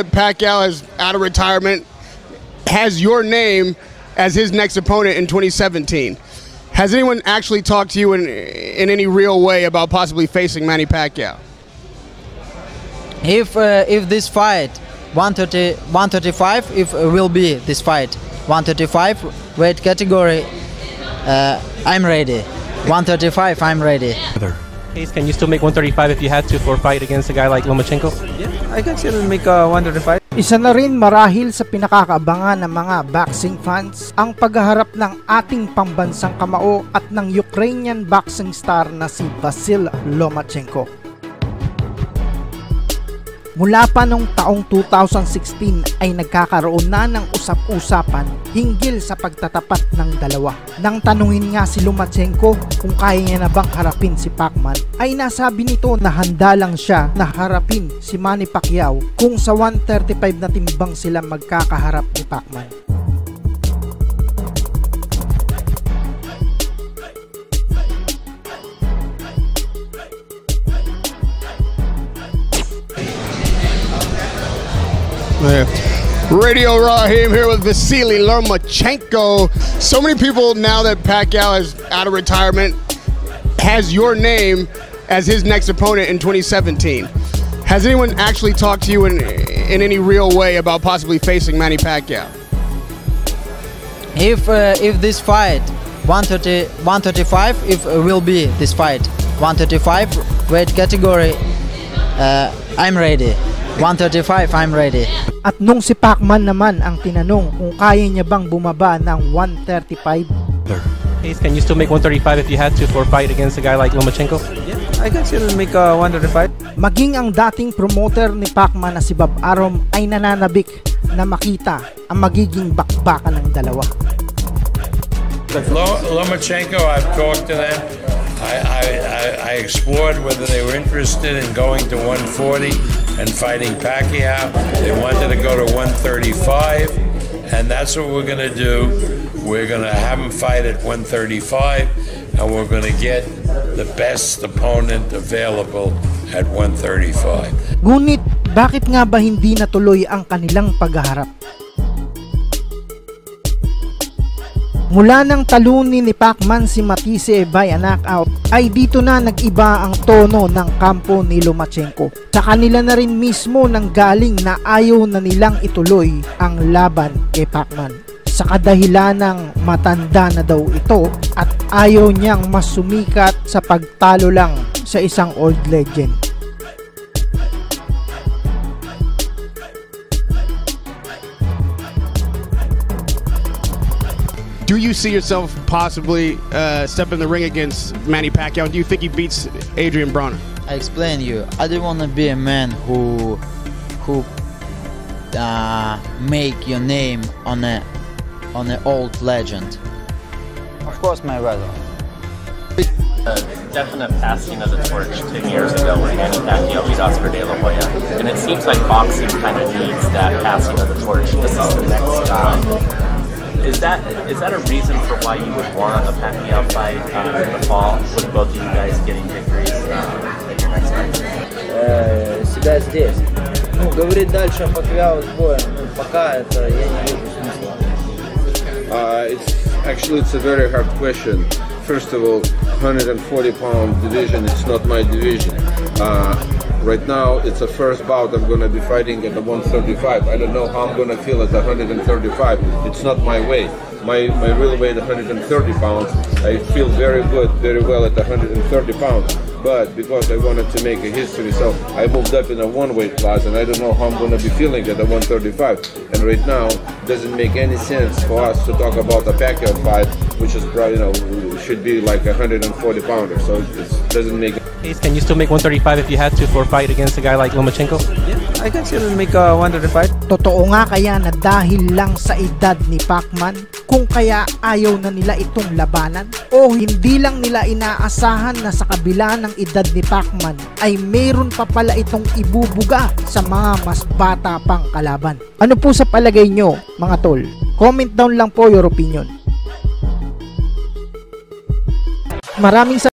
Pacquiao is out of retirement, has your name as his next opponent in 2017. Has anyone actually talked to you in any real way about possibly facing Manny Pacquiao? If this fight 135, if will be this fight 135 weight category, I'm ready. 135, I'm ready. Can you still make 135 if you had to for a fight against a guy like Lomachenko? Yeah, I can still make 135. Isa na rin marahil sa pinakakaabangan ng mga boxing fans ang paghaharap ng ating pambansang kamao at ng Ukrainian boxing star na si Vasyl Lomachenko. Mula pa noong taong 2016 ay nagkakaroon na ng usap-usapan hinggil sa pagtatapat ng dalawa. Nang tanungin nga si Lomachenko kung kaya niya na bang harapin si Pacman, ay nasabi nito na handa lang siya na harapin si Manny Pacquiao kung sa 135 na timbang sila magkakaharap ni Pacman. Radio Raheem here with Vasily Lomachenko. So many people, now that Pacquiao is out of retirement, has your name as his next opponent in 2017. Has anyone actually talked to you in any real way about possibly facing Manny Pacquiao? If this fight 135, if will be this fight 135 weight category, I'm ready. 135, I'm ready. At nung si Pacman naman ang tinanong kung kaya niya bang bumaba ng 135, Can you still make 135 if you had to for a fight against a guy like Lomachenko? Yeah, I can still make 135. maging ang dating promoter ni Pacman na si Bob Arum ay nananabik na makita ang magiging bakbakan ng dalawa. Lomachenko, I've talked to them. I explored whether they were interested in going to 140 and fighting Pacquiao. They wanted to go to 135, and that's what we're going to do. We're going to have them fight at 135, and we're going to get the best opponent available at 135. Ngunit bakit nga ba hindi natuloy ang kanilang paghaharap? Mula nang talunin ni Pacman si Matthysse via knockout ay dito na nag-iba ang tono ng kampo ni Lomachenko. Sa kanila na rin mismo nang galing na ayaw na nilang ituloy ang laban kay Pacman. Sa kadahilan ng matanda na daw ito at ayaw niyang mas sumikat sa pagtalo lang sa isang old legend. Do you see yourself possibly step in the ring against Manny Pacquiao? Do you think he beats Adrian Broner? I explain you. I don't want to be a man who make your name on an old legend. Of course, my brother. A definite passing of the torch 10 years ago when Manny Pacquiao beat Oscar De La Hoya, and it seems like boxing kind of needs that passing of the torch. This is the next time. Is that a reason for why you would want a Pacquiao fight in the fall, with both of you guys getting victories in your next fight? Себя здесь. Ну, говорить дальше о Пакьяо с боем, пока это я не вижу смысла. It's a very hard question. First of all, 140-pound division, it's not my division. Right now, it's the first bout I'm going to be fighting at the 135. I don't know how I'm going to feel at the 135. It's not my weight. My real weight, 130 pounds. I feel very good, very well at the 130 pounds. But because I wanted to make a history, so I moved up in a one weight class, and I don't know how I'm going to be feeling at the 135. And right now, it doesn't make any sense for us to talk about a Pacquiao fight, which is probably, should be like a 140 pounder. So it doesn't make. Can you still make 135 if you had to for a fight against a guy like Lomachenko? Yeah, I can still make 135. Totoo nga kaya na dahil lang sa edad ni Pacman kung kaya ayaw na nila itong labanan, o hindi lang nila inaasahan na sa kabila ng edad ni Pacman ay mayroon pa pala itong ibubuga sa mga mas bata pang kalaban. Ano po sa palagay nyo mga tol? Comment down lang po your opinion. Maraming